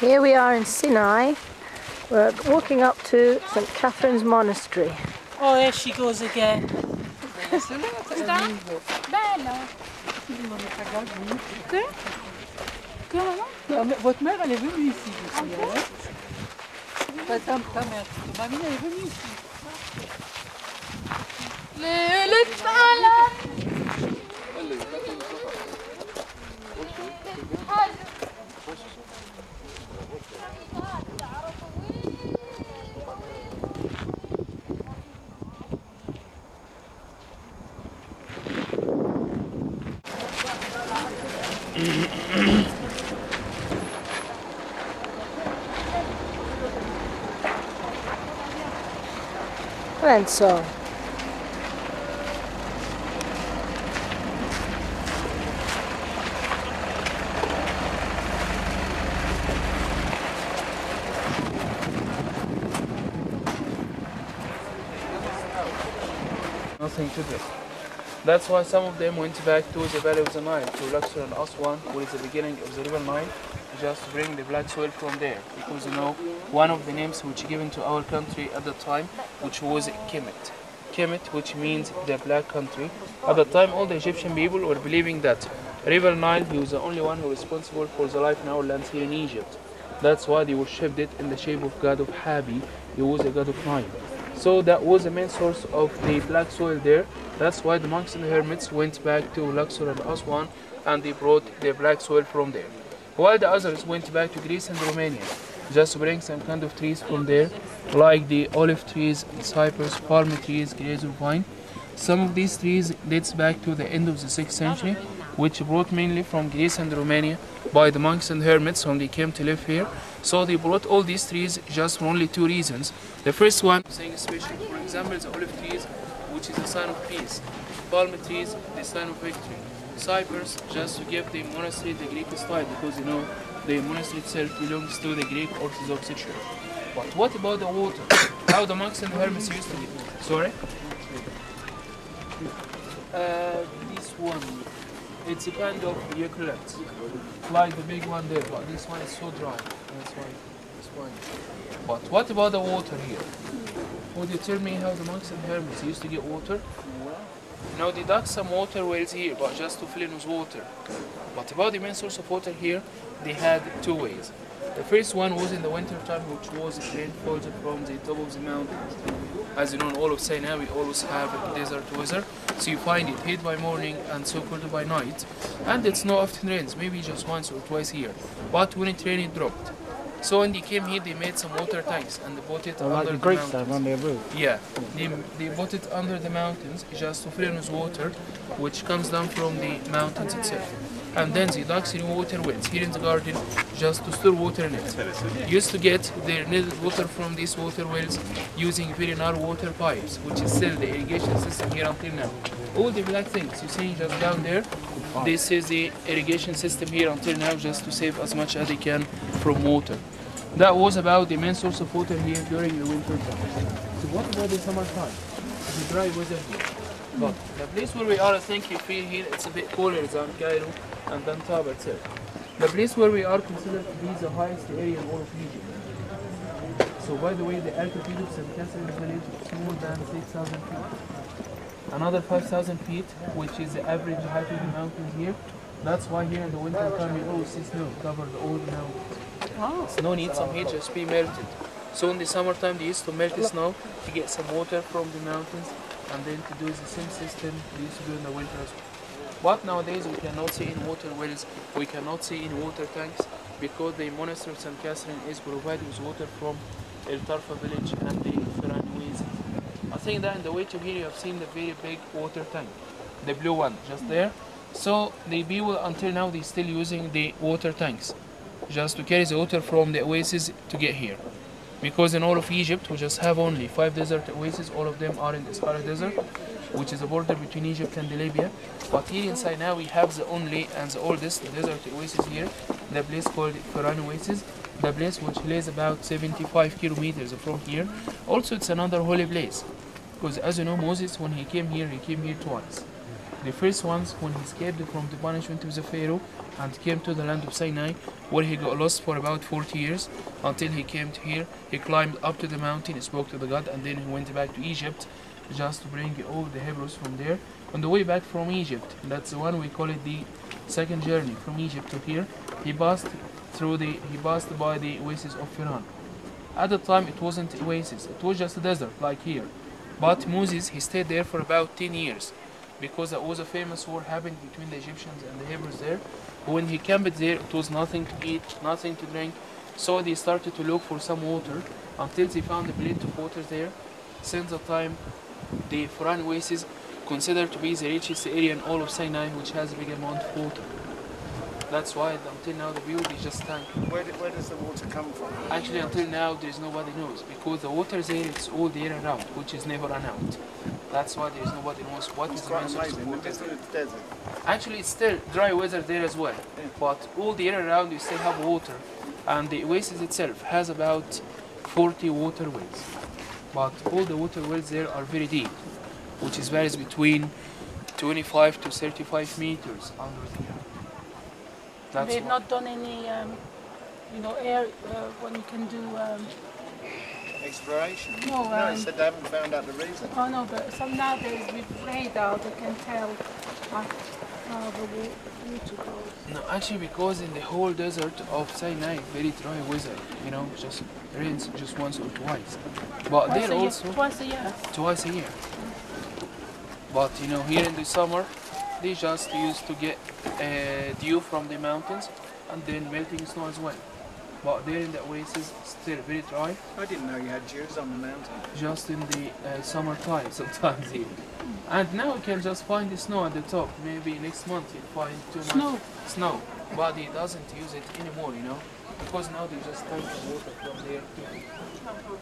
Here we are in Sinai. We're walking up to St. Catherine's Monastery. Oh, there she goes again. Votre mère, elle est venue ici aussi. Ta mère, mamie, elle est venue ici. And so, nothing to this. That's why some of them went back to the valley of the Nile, to Luxor and Aswan, which is the beginning of the river Nile, just to bring the black soil from there. Because you know, one of the names which given to our country at the time, which was Kemet. Kemet, which means the black country. At the time, all the Egyptian people were believing that river Nile, he was the only one who was responsible for the life in our lands here in Egypt. That's why they worshipped it in the shape of god of Habi. He was a god of Nile. So that was the main source of the black soil there. That's why the monks and the hermits went back to Luxor and Aswan and they brought the black soil from there. While the others went back to Greece and Romania, just to bring some kind of trees from there, like the olive trees, cypress, palm trees, grapes of wine. Some of these trees dates back to the end of the 6th century, which brought mainly from Greece and Romania by the monks and hermits when they came to live here. So they brought all these trees just for only two reasons. The first one, saying special, for example, the olive trees, which is a sign of peace. Palm trees, the sign of victory. Cypress, just to give the monastery the Greek style, because you know the monastery itself belongs to the Greek Orthodox Church. But what about the water? How the monks and hermits used to live? Sorry? This one, it's a kind of eucalypt, like the big one there, but this one is so dry. That's why it's fine. But what about the water here? Would you tell me how the monks and hermits used to get water? Now they dug some water wells here, but just to fill in with water. But about the main source of water here, they had two ways. The first one was in the winter time, which was rainfall from the top of the mountains. As you know, in all of Sinai, we always have desert weather. So you find it heat by morning and so cold by night. And it's not often rains, maybe just once or twice here. But when it rained, it dropped. So when they came here, they made some water tanks and they put it under like the the Greeks mountains. have on their roof. Yeah, they put it under the mountains just to fill in with water, which comes down from the mountains itself. And then they dug some water wells here in the garden just to store water in it. Used to get their needed water from these water wells using very narrow water pipes, which is still the irrigation system here until now. All the black things you see just down there, this is the irrigation system here until now, just to save as much as they can from water. That was about the main source of water here during the winter time. So what about the summertime? The dry weather here. But the place where we are, I think you feel here, it's a bit cooler than Cairo and than Taba itself. The place where we are considered to be the highest area in all of Egypt. So by the way, the altitude of St. Catherine's village is more than 6,000 feet. Another 5,000 feet, which is the average height of the mountains here. That's why here in the winter time you always see snow covered all the mountains. Snow needs some heat just be melted. So in the summertime they used to melt the snow to get some water from the mountains, and then to do the same system they used to do in the winter as well. But nowadays we cannot see in water wells, we cannot see in water tanks, because the monastery of St. Catherine is provided with water from El Tarfa village and the Ferranwezi. I think that in the way to here you have seen the very big water tank, the blue one just there. So the people until now they still using the water tanks just to carry the water from the oasis to get here. Because in all of Egypt we just have only 5 desert oases, all of them are in the Sahara Desert, which is the border between Egypt and Libya. But here in Sinai we have the only and the oldest desert oasis here, the place called Quran Oasis, the place which lays about 75 kilometers from here. Also it's another holy place, because as you know Moses when he came here twice. The first ones when he escaped from the punishment of the Pharaoh and came to the land of Sinai, where he got lost for about 40 years until he came to here. He climbed up to the mountain, he spoke to the God, and then he went back to Egypt just to bring all the Hebrews from there. On the way back from Egypt, that's the one we call it the second journey from Egypt to here. He passed by the oasis of Firan. At the time, it wasn't oasis; it was just a desert like here. But Moses, he stayed there for about 10 years because there was a famous war happened between the Egyptians and the Hebrews there. When he camped there, it was nothing to eat, nothing to drink. So they started to look for some water until they found plenty of water there. Since the time, the Firan oasis considered to be the richest area in all of Sinai, which has a big amount of water. That's why until now the view is just tanking. Where does the water come from? Actually, until now there is nobody knows because the water there it's all the year around, which is never run out. That's why there is nobody knows what is the Quite source amazing. of In the water. middle of the desert. Actually, it's still dry weather there as well, but all the year around you still have water, and the oasis itself has about 40 water wells. But all the water wells there are very deep, which is varies between 25 to 35 meters under the ground. That's They've why. not done any, air when you can do. Exploration? No, it said they haven't found out the reason. Oh no, but some nowadays with radar they can tell how the water goes. No, actually, because in the whole desert of Sinai, very dry weather, just rains just once or twice. But there also Twice a year. twice a year. But here in the summer, they just used to get dew from the mountains and then melting snow as well. But there in the oasis, still very dry. I didn't know you had dews on the mountain. Just in the summertime sometimes here. And now you can just find the snow at the top. Maybe next month you'll find too much snow. But he doesn't use it anymore, because now they just tank the water from there too.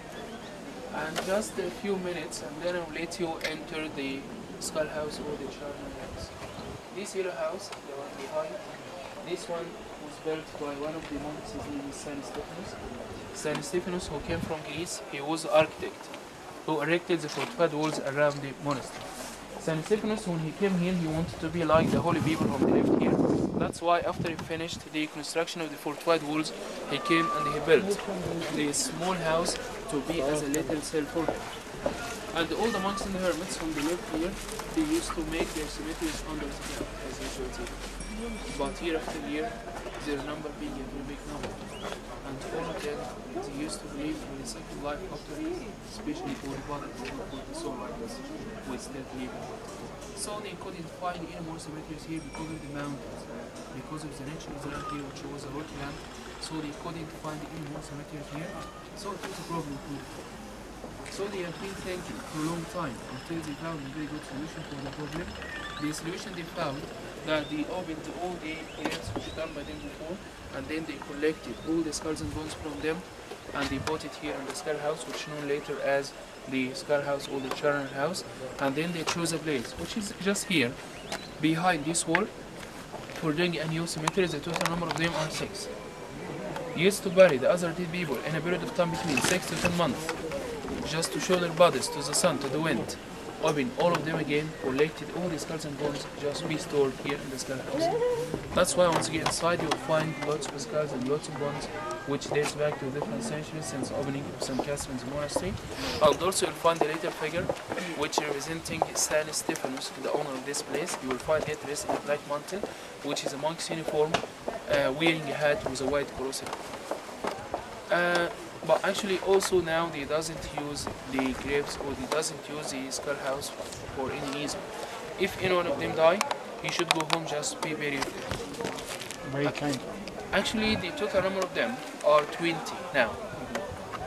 And just a few minutes and then I'll let you enter the skull house or the charnel house. This yellow house, the one behind, this one was built by one of the monks, his name is St. Stephanus. St. Stephanus, who came from Greece, he was an architect who erected the fortified walls around the monastery. St. Stephanus, when he came here, he wanted to be like the holy people who lived here. That's why after he finished the construction of the fortified walls, he came and he built this small house to be as a little cell for him. And all the monks and the hermits, when they lived here, they used to make their cemeteries under the ground, as usual. But year after year, their number being a very big number. And all of them, they used to believe in the second life after death, especially for the body, for the soul, like us, we still believe in it. So they couldn't find any more cemeteries here because of the mountains, because of the nature of the land here, which was a rocky land. So they couldn't find any more cemeteries here. So it was a problem too. So they have been thinking for a long time until they found a very good solution for the problem. The solution they found that they opened all the areas which were done by them before, and then they collected all the skulls and bones from them, and they brought it here in the skull house, which is known later as the skull house or the charnel house. And then they chose a place, which is just here, behind this wall, for doing a new cemetery. The total number of them are 6. Used to bury the other dead people in a period of time between 6 to 10 months. Just to show their bodies to the sun, to the wind. Open all of them again, collected all the skulls and bones, just be stored here in the skull house. That's why once you get inside, you will find lots of skulls and lots of bones, which dates back to different centuries since opening of St. Catherine's Monastery. And also you'll find a little figure, which representing St. Stephanus, the owner of this place. You will find it dressed in a black mantle, which is a monk's uniform, wearing a hat with a white cross. But actually also now they doesn't use the graves or they doesn't use the skull house for any reason. If any one of them die, he should go home just be buried. Where he came from? Actually the total number of them are 20 now,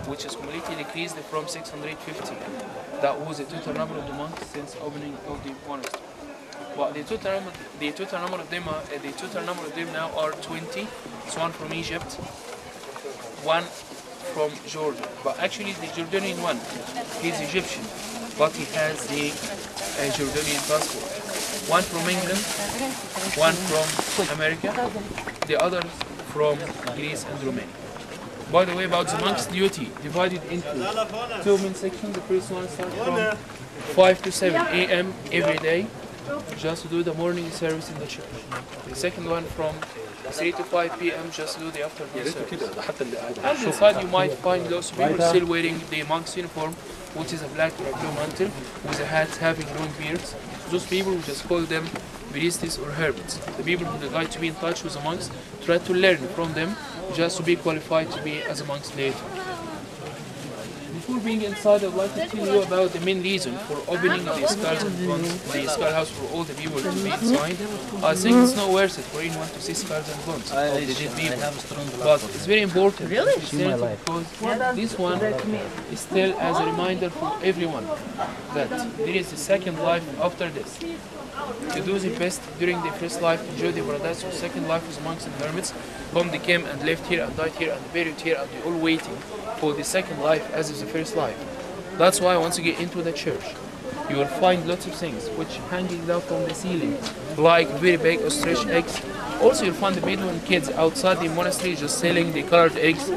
which is completely decreased from 650. That was the total number of the monks since opening of the monastery. But the total number of them now are 20. It's one from Egypt, one from Jordan, but actually the Jordanian one, he's Egyptian, but he has the Jordanian passport. One from England, one from America, the other from Greece and Romania. By the way, about the monk's duty, divided into 2 main sections. The first one starts from 5 to 7 a.m. every day, just to do the morning service in the church. The second one from 3 to 5 p.m. just to do the afternoon service. And inside you might find those people still wearing the monk's uniform, which is a black or a blue mantle with a hat having long beards. Those people, we just call them priests or hermits. The people who would like to be in touch with the monks, try to learn from them just to be qualified to be as a monks later. Before being inside, I'd like to tell you about the main reason for opening the skull house for all the people to be inside. I think it's not worth it for anyone to see skulls and bones of the dead people. But it's very important because this one is still as a reminder for everyone that there is a second life after this. To do the best during the first life, enjoy the paradise of second life as monks and hermits, whom they came and lived here and died here and buried here, and they're all waiting for the second life as is the first life. That's why once you get into the church, you will find lots of things which hanging down from the ceiling, like very big ostrich eggs. Also you'll find the Bedouin kids outside the monastery just selling the colored eggs.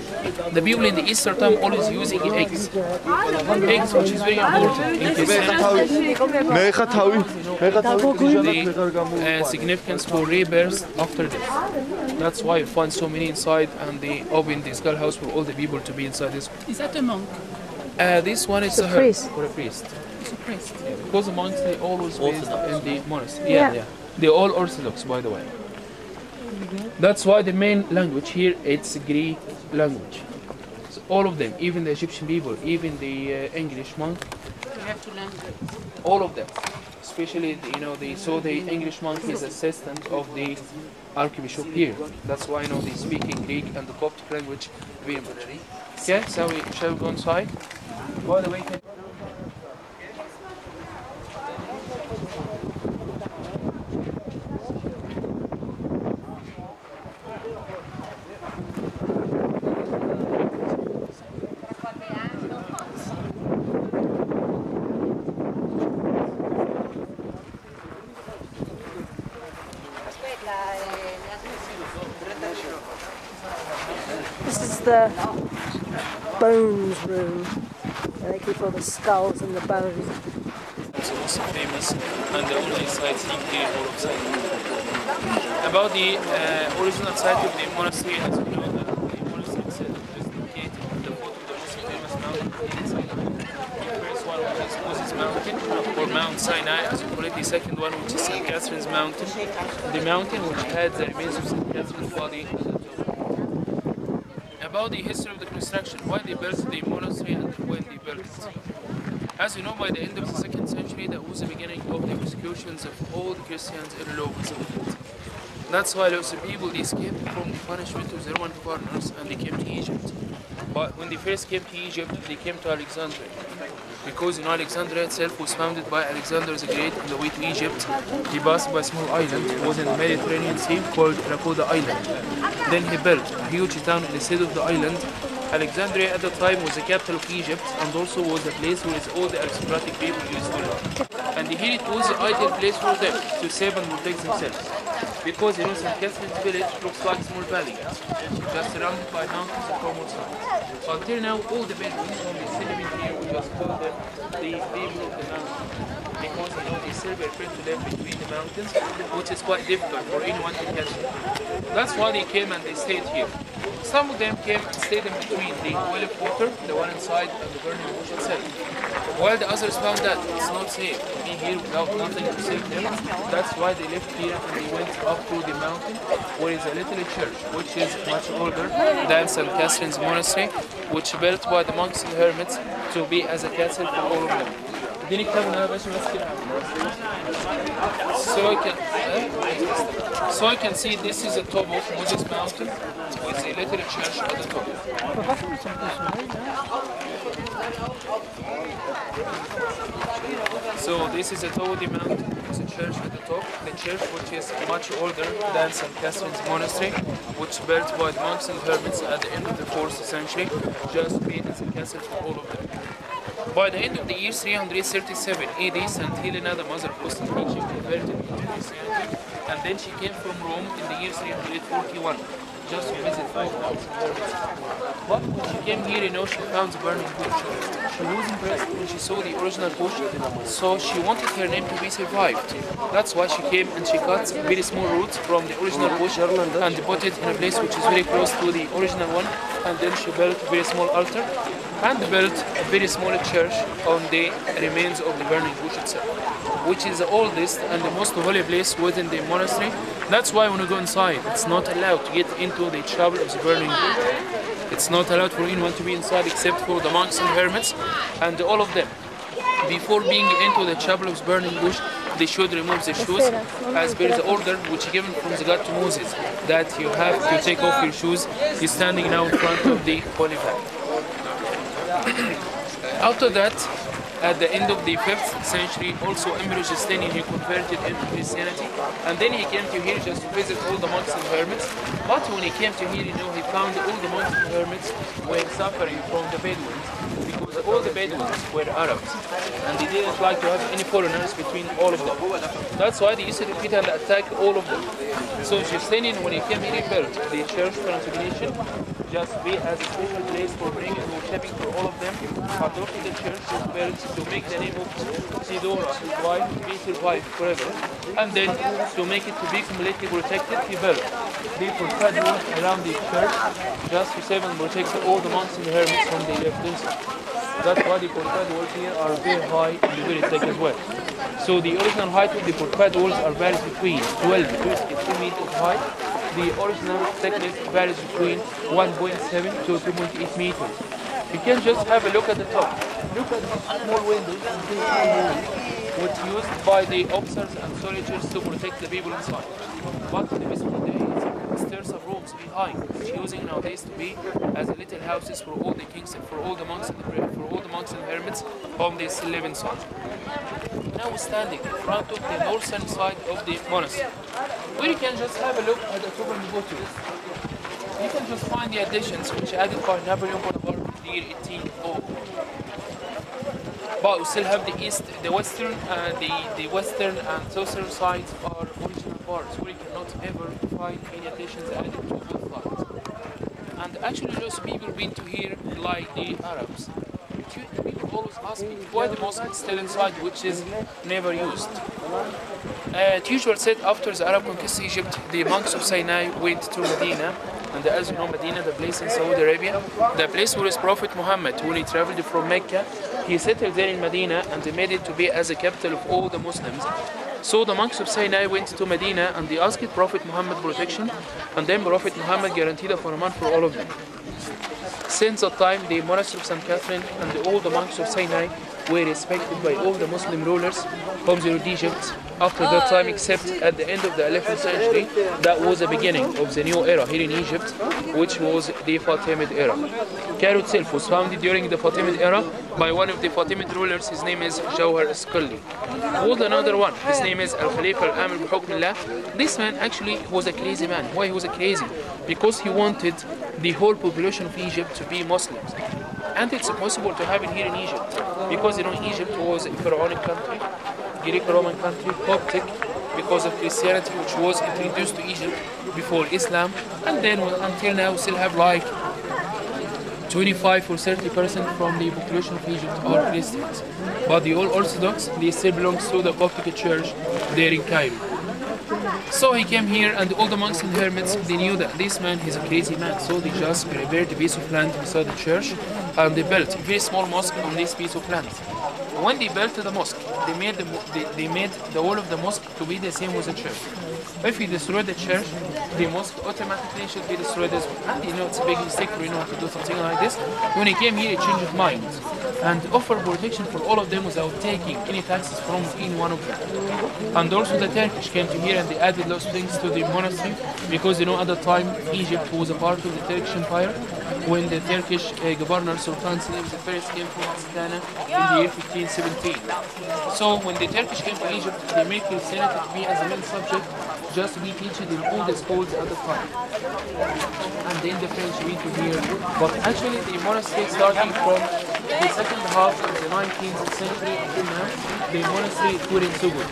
The people in the Easter time always using eggs. Eggs, which is very important in Christianity. The significance for rebirth after death. That's why you find so many inside, and they open the skull house for all the people to be inside this. Is that a monk? This one is a priest. For a priest. It's a priest. Yeah, because the monks, they always based in the monastery. Yeah. They're all Orthodox, by the way. That's why the main language here, it's Greek language. So all of them, even the Egyptian people, even the English monk, You have to learn Greek. all of them. Especially, the English monk is assistant of the Archbishop here. That's why, they speak in Greek and the Coptic language very much. Okay, so shall we go inside? By the way, This is the bones room, where they keep all the skulls and the bones. it's also famous and the only sightseeing here all of Sinai. About the original site of the monastery, as you know, the monastery itself is located at the foot of the most famous mountain in Sinai. The first one, which is Moses Mountain, or Mount Sinai, as you call it. The second one, which is St. Catherine's Mountain, the mountain which had the remains of St. Catherine's body at the top. About the history of the construction, why they built the monastery and when they built it. As you know, by the end of the 2nd century, that was the beginning of the persecutions of all the Christians in all over the world. That's why lots of people, they escaped from the punishment of the Roman foreigners and they came to Egypt. But when they first came to Egypt, they came to Alexandria. Because Alexandria itself was founded by Alexander the Great on the way to Egypt. He passed by a small island, it was in the Mediterranean Sea, called Rakoda Island. Then he built a huge town in the center of the island. Alexandria at the time was the capital of Egypt and also was a place where all the aristocratic people used to live. And here it was the ideal place for them to save and protect themselves. Because St. Catherine's village looks like a small valley, just surrounded by mountains of all sides. Until now, all the Bedouins whom they still living here, we just call them the people of the mountain. Because they still prefer to live between the mountains, which is quite difficult for anyone to catch them. That's why they came and they stayed here. Some of them came and stayed in between the well of water, the one inside, and the burning bush itself. While the others found that it's not safe to be here without nothing to save them, that's why they left here and they went up to the mountain, where is a little church, which is much older than St. Catherine's Monastery, which built by the monks and hermits to be as a castle for all of them. So I can see this is the top of Moses Mountain with a little church at the top. So this is the top of the mountain, it's a church at the top. The church which is much older than St. Catherine's Monastery, which built by the monks and hermits at the end of the 4th century, just being as a castle for all of them. By the end of the year 337 AD, St. Helena, the mother of Constantine, converted into Christianity, and then she came from Rome in the year 341, just to visit 5,000 hermits. But when she came here, she found the burning bush. She was impressed when she saw the original bush, so she wanted her name to be survived. That's why she came and she cut very small roots from the original bush and put it in a place which is very close to the original one. And then she built a very small altar and built a very small church on the remains of the burning bush itself, which is the oldest and the most holy place within the monastery. That's why when you go inside, it's not allowed to get into the chapel of the burning bush. It's not allowed for anyone to be inside except for the monks and hermits, and all of them. Before being into the chapel of the burning bush, they should remove their shoes, as per the order which given from the God to Moses, that you have to take off your shoes. He's standing now in front of the holy valley. After that, at the end of the 5th century, also Emperor Justinian, he converted into Christianity, and then he came to here just to visit all the monks and hermits. But when he came to here, he found all the monks and hermits were suffering from the Bedouins, because all the Bedouins were Arabs, and they didn't like to have any foreigners between all of them. That's why they used to repeat and attack all of them. So Justinian, when he came here, he built the church Transfiguration, just be as a special place for bringing and worshiping for all of them. Adopted the church was built to make the name of Sidora, his wife, be survived forever. And then to make it to be completely protected, he built the fortified walls around the church just to save and protect all the monks and hermits from the influence. That's why the fortified walls here are very high and very thick as well. So the original height of the fortified walls are varies between 12 to 2 meters high. The original thickness varies between 1.7 to 2.8 meters. You can just have a look at the top. Look at these small windows and these small walls, which used by the officers and soldiers to protect the people inside. But in the peaceful days, stairs of rooms behind, which using nowadays to be as little houses for all the kings and for all the monks and hermits on this 11th side. Now we're standing in front of the northern side of the monastery, where you can just have a look at the top and bottom. You can just find the additions which added by Napoleon Bonaparte in the year 1800. But we still have the east, the western and southern sides are original parts where you cannot ever find any additions added to both sides. And actually those people been to here like the Arabs. People always ask me why the mosque is still inside, which is never used. It usually said after the Arab conquest Egypt, the monks of Sinai went to Medina, and as you know, Medina, the place in Saudi Arabia, the place where his Prophet Muhammad, when he traveled from Mecca, he settled there in Medina, and they made it to be as a capital of all the Muslims. So the monks of Sinai went to Medina, and they asked Prophet Muhammad protection, and then Prophet Muhammad guaranteed a month for all of them. Since that time, the monastery of St. Catherine and all the monks of Sinai were respected by all the Muslim rulers from Egypt after that time, except at the end of the 11th century. That was the beginning of the new era here in Egypt, which was the Fatimid era. Cairo itself was founded during the Fatimid era by one of the Fatimid rulers. His name is Jawhar Asqali. Was another one. His name is Al-Khalifa Al-Amir bi-Hukmillah. This man actually was a crazy man. Why he was a crazy? Because he wanted the whole population of Egypt to be Muslims. And it's possible to have it here in Egypt, because Egypt was a pharaonic country, Greek-Roman country, Coptic, because of Christianity, which was introduced to Egypt before Islam, and then until now we still have like 25 or 30% from the population of Egypt are Christians. But the All Orthodox, they still belong to the Coptic Church there in Cairo. So he came here, and all the monks and hermits, they knew that this man is a crazy man, so they just prepared a piece of land beside the church, and they built a very small mosque on this piece of land. When they built the mosque, they made the wall of the mosque to be the same as the church. If you destroy the church, the mosque automatically should be destroyed as well. And it's a big mistake for to do something like this. When he came here, he changed his mind and offered protection for all of them without taking any taxes from any one of them. And also the Turkish came to here, and they added those things to the monastery, because at the time Egypt was a part of the Turkish Empire. When the Turkish governor Sultan Selim I came from Astana in the year 1517. So when the Turkish came to Egypt, they made Christianity to be as a main subject, just to be taught in all the schools at the time. And then the French went to here. But actually the monastery starting from the second half of the 19th century until now, the monastery couldn't so good.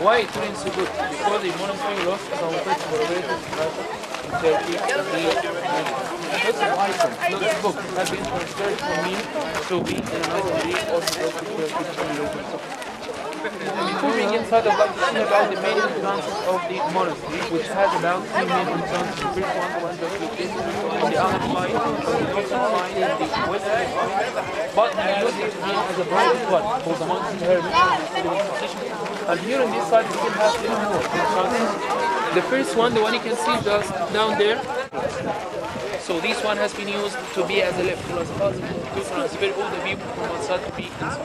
Why it couldn't so good? Because the monastery lost about its in Turkey, This book has been transferred from me to be in another way or to go to moving inside, I'd like to see about the main entrances of the monastery, which has about 3 main entrances. The first one just located on the other side, you also find the western side, but we use it as a private one for the monks and hermits. And here on this side, we still have 2 more entrances. The first one, the one you can see just down there. So this one has been used to be as a lift for us to transfer all the people from outside to be inside.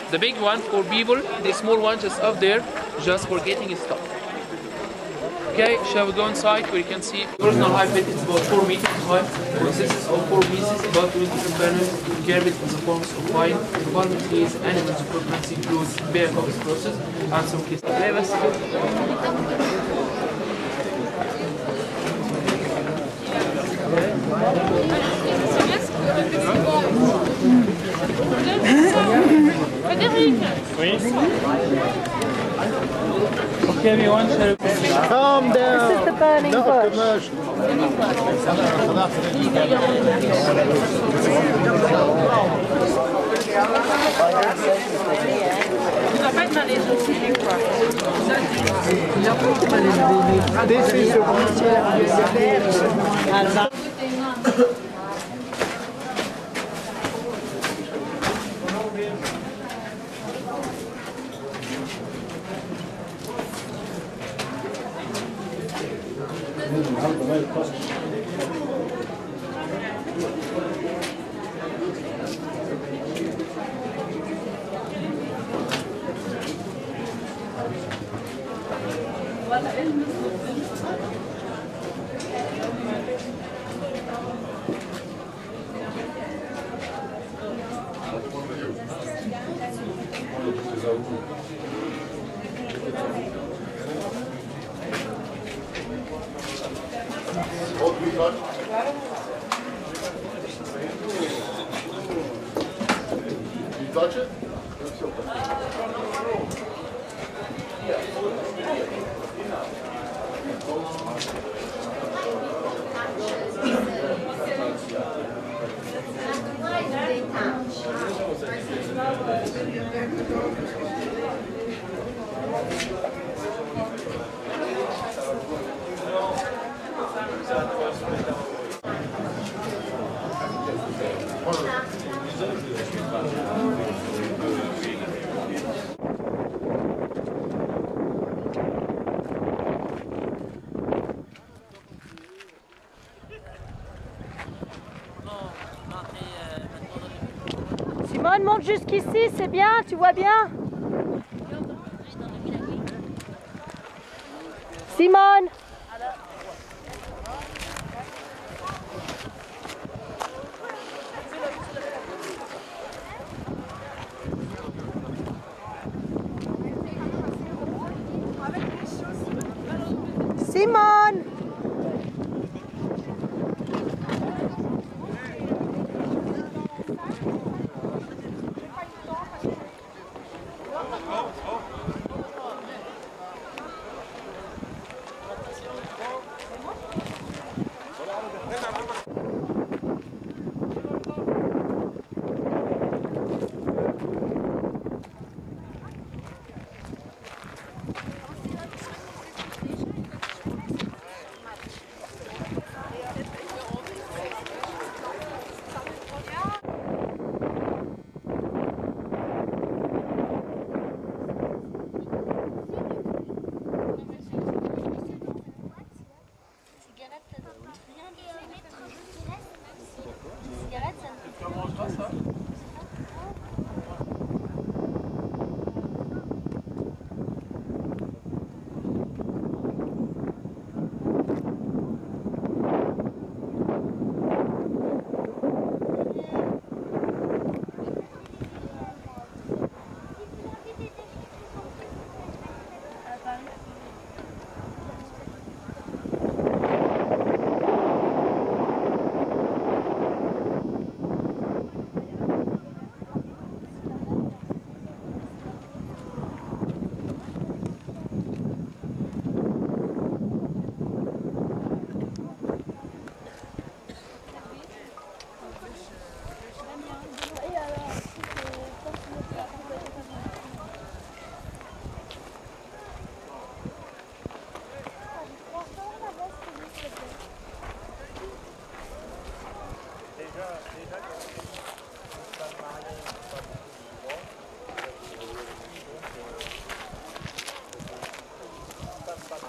The big one for people, the small one just up there, just for getting stuff. Okay, shall we go inside where you can see the original high bed is about 4 meters high, consists of 4 pieces, about 20 components, carved in the forms of wine, environment is animals, equipment includes bear cox process, and some cases. Okay, everyone, Calm down. This is the burning Not bush. a commercial. This is the one. You touch it? Simone, monte jusqu'ici, c'est bien, tu vois bien? Simone! Simone!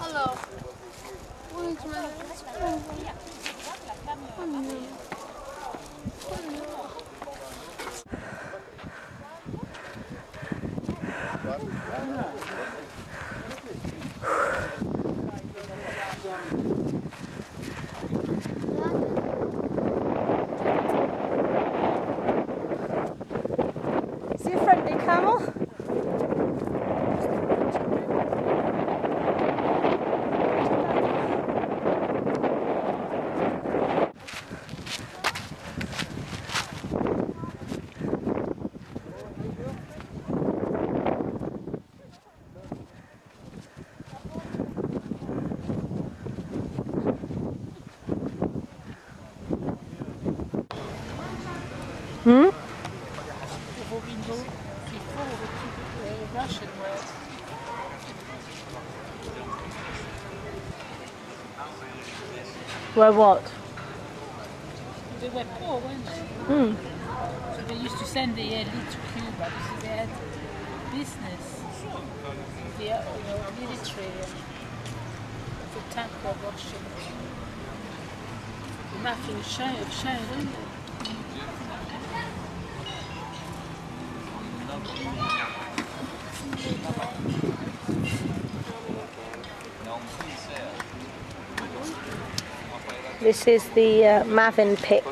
Hello. Is he a friendly camel? Hmm? Where what? They were poor, weren't they? Hmm. So they used to send the lead to Cuba because they had business. The military and the tank were Russian. The mafia was shown, weren't they? This is the Mavenpick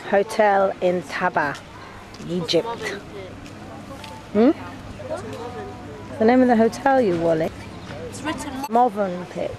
Hotel in Taba, Egypt. Hmm? The name of the hotel, you Wally? It's written Mavenpick.